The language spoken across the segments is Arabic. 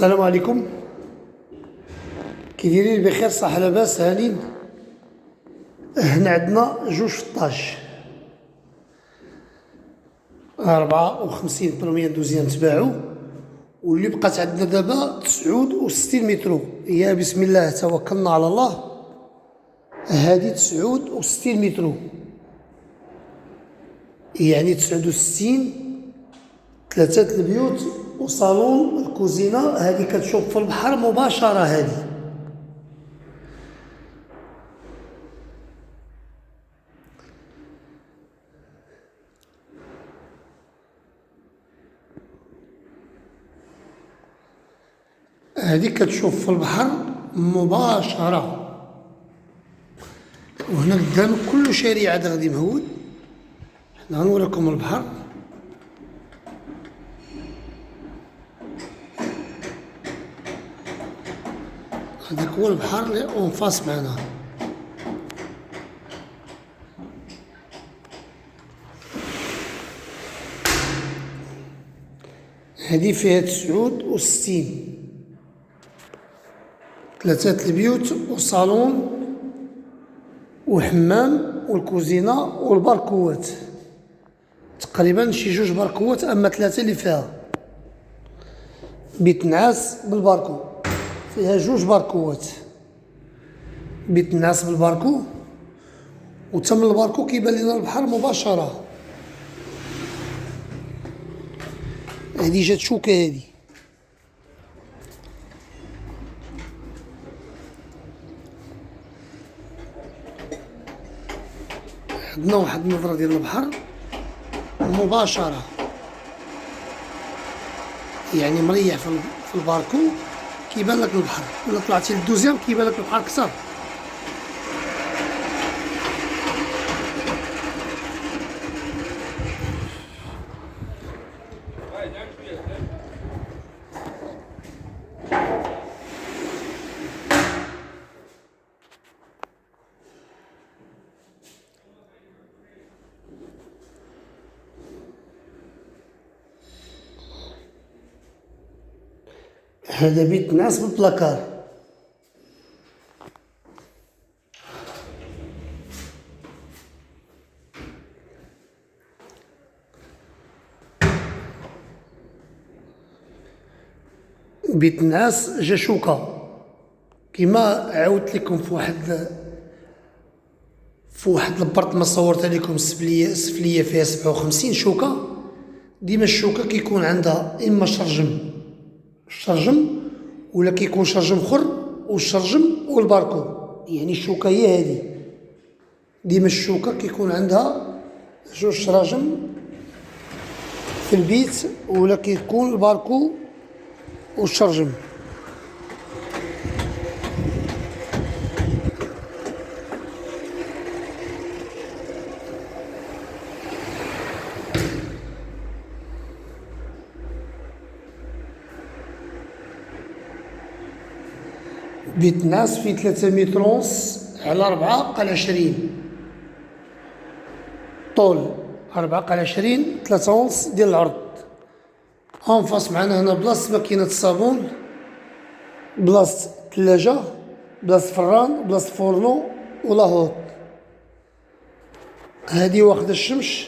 السلام عليكم. كي دايرين؟ بخير صح لاباس هانين. هنا عندنا جوج فطاش 54% دوزيام تباعو، واللي بقات عندنا دابا 69 مترو. يا بسم الله توكلنا على الله. هادي 69 مترو، يعني 69 ثلاثة البيوت وصالون الكوزينة. هادي كتشوف في البحر مباشرة. هادي كتشوف في البحر مباشرة، وهنا قدام كل شارع هذا غادي مهود. حنا غنوريكم البحر. هذاك هو البحر اللي اونفاس معنا. هذه فيها 69 ثلاثة البيوت وصالون وحمام والكوزينة والباركوات. تقريبا شي جوج باركوات، اما ثلاثة اللي فيها بيت نعاس بالباركو. فيها جوج باركوات، بيت نعاس بالباركو، وتم الباركو كيبان لنا البحر مباشرة. هادي جات شوكة. هادي عندنا واحد النظرة ديال البحر مباشرة، يعني مريح في الباركو كيبان لك البحر. ولا طلعتي للدوزيام كيبان لك البحر كثر. هذا بيت ناس بالبلاكار. بيت ناس جا شوكة، كيما عاودت لكم في واحد البرط صورتها لكم السفلية فيها 57 شوكة. ديما الشوكة كيكون عندها إما شرجم ولا كيكون شرجم خر والشرجم والباركو. يعني الشوكة هي هادي. ديما الشوكة كيكون عندها جوج شراجم في البيت، ولا كيكون الباركو والشرجم. بيت ناس في 3 متر ونص على 4 قال 20 طول، 4 قال 20 3 ونص ديال العرض. انفاس معنا هنا بلاصة ماكينة الصابون، بلاصة ثلاجة، بلاصة فران، بلاصة فورنو ولاهوت. هادي واخدة الشمس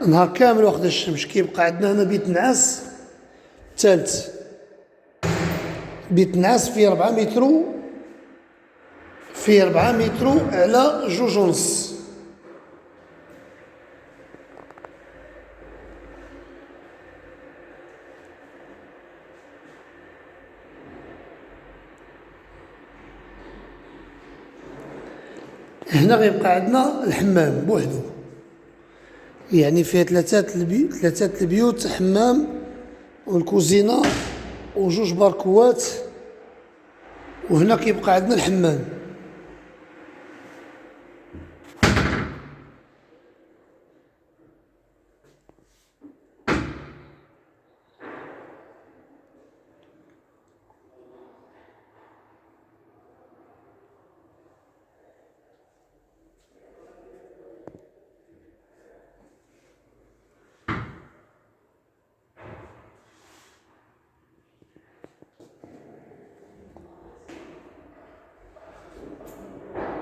نهار كامل، واخدة الشمس. كيبقى عندنا هنا بيت نعاس ثالث. بيت نعاس فيه 4 مترو، فيه 4 مترو على 2.5. هنا غيبقى عندنا الحمام بوحدو، يعني فيه ثلاثة البيوت، حمام والكوزينة وجوج باركوات. وهنا كيبقى عندنا الحمام.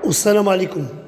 والسلام عليكم.